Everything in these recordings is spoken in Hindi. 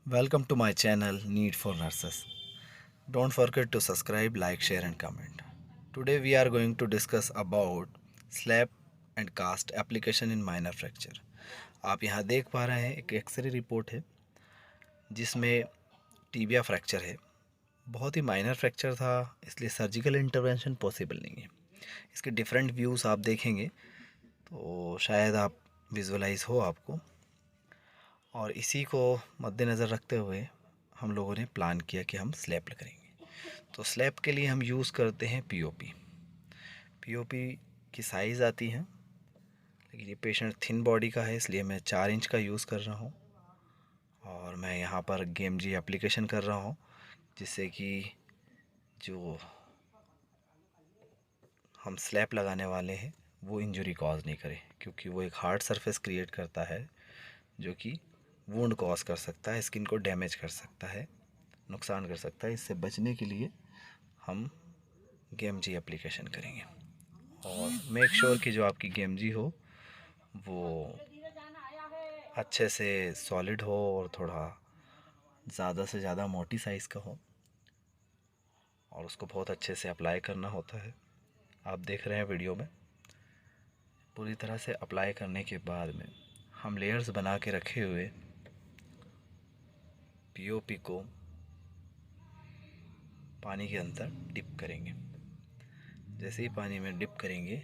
Welcome to my channel Need for Nurses. Don't forget to subscribe, like, share and comment. Today we are going to discuss about slap and cast application in minor fracture. आप यहाँ देख पा रहे हैं एक एक्सरे रिपोर्ट है जिसमें टीबिया फ्रैक्चर है। बहुत ही माइनर फ्रैक्चर था, इसलिए सर्जिकल इंटरवेंशन पॉसिबल नहीं है। इसके डिफरेंट व्यूज़ आप देखेंगे तो शायद आप विजुअलाइज हो आपको, और इसी को मद्देनज़र रखते हुए हम लोगों ने प्लान किया कि हम स्लैब करेंगे। तो स्लैब के लिए हम यूज़ करते हैं पीओपी। पीओपी की साइज़ आती है, लेकिन ये पेशेंट थिन बॉडी का है इसलिए मैं 4 इंच का यूज़ कर रहा हूँ। और मैं यहाँ पर गेम जी एप्लीकेशन कर रहा हूँ, जिससे कि जो हम स्लैब लगाने वाले हैं वो इंजरी कॉज नहीं करे, क्योंकि वो एक हार्ड सरफेस क्रिएट करता है जो कि वुंड कॉज कर सकता है, स्किन को डैमेज कर सकता है, नुकसान कर सकता है। इससे बचने के लिए हम गेम जी एप्लीकेशन करेंगे। और मेक श्योर कि जो आपकी गेम जी हो वो अच्छे से सॉलिड हो और थोड़ा ज़्यादा से ज़्यादा मोटी साइज़ का हो, और उसको बहुत अच्छे से अप्लाई करना होता है। आप देख रहे हैं वीडियो में, पूरी तरह से अप्लाई करने के बाद में हम लेयर्स बना के रखे हुए पीओपी को पानी के अंदर डिप करेंगे। जैसे ही पानी में डिप करेंगे,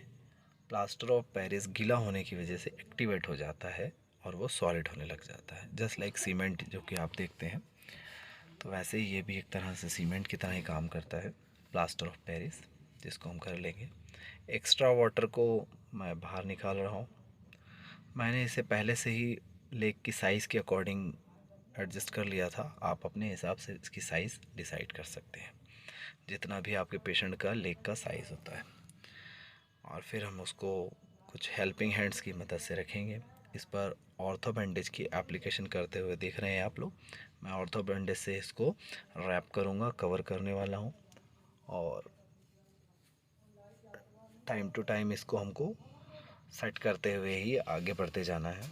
प्लास्टर ऑफ पेरिस गीला होने की वजह से एक्टिवेट हो जाता है और वो सॉलिड होने लग जाता है, जस्ट लाइक सीमेंट जो कि आप देखते हैं। तो वैसे ही ये भी एक तरह से सीमेंट की तरह ही काम करता है, प्लास्टर ऑफ पेरिस, जिसको हम कर लेंगे। एक्स्ट्रा वाटर को मैं बाहर निकाल रहा हूँ। मैंने इसे पहले से ही लेग की साइज़ के अकॉर्डिंग एडजस्ट कर लिया था। आप अपने हिसाब से इसकी साइज़ डिसाइड कर सकते हैं, जितना भी आपके पेशेंट का लेग का साइज़ होता है। और फिर हम उसको कुछ हेल्पिंग हैंड्स की मदद से रखेंगे। इस पर ऑर्थो बैंडेज की एप्लीकेशन करते हुए देख रहे हैं आप लोग। मैं ऑर्थो बैंडेज से इसको रैप करूँगा, कवर करने वाला हूँ। और टाइम टू टाइम इसको हमको सेट करते हुए ही आगे बढ़ते जाना है,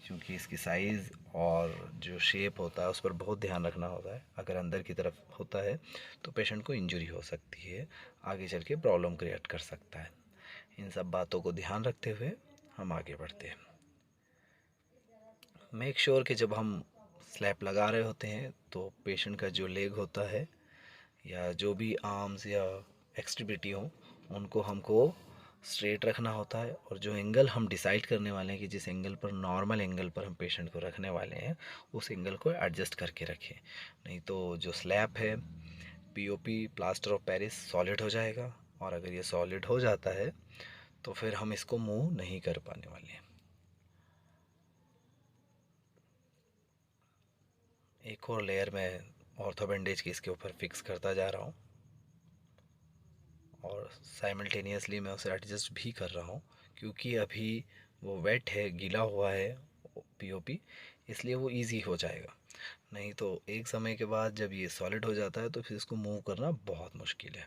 क्योंकि इसकी साइज़ और जो शेप होता है उस पर बहुत ध्यान रखना होता है। अगर अंदर की तरफ होता है तो पेशेंट को इंजरी हो सकती है, आगे चल के प्रॉब्लम क्रिएट कर सकता है। इन सब बातों को ध्यान रखते हुए हम आगे बढ़ते हैं। मेक श्योर कि जब हम स्लैब लगा रहे होते हैं तो पेशेंट का जो लेग होता है या जो भी आर्म्स या एक्सट्रीमिटी हो, उनको हमको स्ट्रेट रखना होता है। और जो एंगल हम डिसाइड करने वाले हैं कि जिस एंगल पर, नॉर्मल एंगल पर हम पेशेंट को रखने वाले हैं, उस एंगल को एडजस्ट करके रखें। नहीं तो जो स्लैब है, POP plaster of Paris solid हो जाएगा, और अगर ये सॉलिड हो जाता है तो फिर हम इसको मूव नहीं कर पाने वाले हैं। एक और लेयर में ऑर्थो बैंडेज की इसके ऊपर फिक्स करता जा रहा हूँ, और साइमल्टेनियसली मैं उसे एडजस्ट भी कर रहा हूँ, क्योंकि अभी वो वेट है, गीला हुआ है पीओपी, इसलिए वो इजी हो जाएगा। नहीं तो एक समय के बाद जब ये सॉलिड हो जाता है तो फिर इसको मूव करना बहुत मुश्किल है।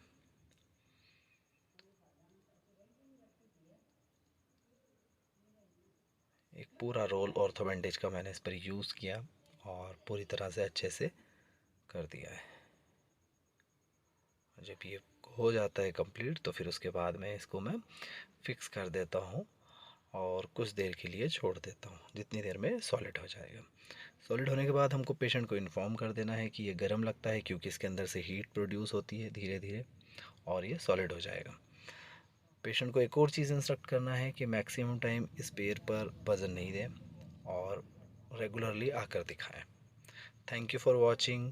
एक पूरा रोल ऑर्थो बैंडेज का मैंने इस पर यूज़ किया और पूरी तरह से अच्छे से कर दिया है। जब ये हो जाता है कंप्लीट तो फिर उसके बाद में इसको मैं फिक्स कर देता हूँ और कुछ देर के लिए छोड़ देता हूँ, जितनी देर में सॉलिड हो जाएगा। सॉलिड होने के बाद हमको पेशेंट को इन्फॉर्म कर देना है कि ये गर्म लगता है, क्योंकि इसके अंदर से हीट प्रोड्यूस होती है धीरे धीरे, और ये सॉलिड हो जाएगा। पेशेंट को एक और चीज़ इंस्ट्रक्ट करना है कि मैक्सिमम टाइम इस पैर पर वज़न नहीं दें और रेगुलरली आकर दिखाएं। Thank you for watching.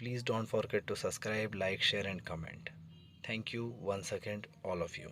Please don't forget to subscribe, like, share and comment. Thank you once again, all of you.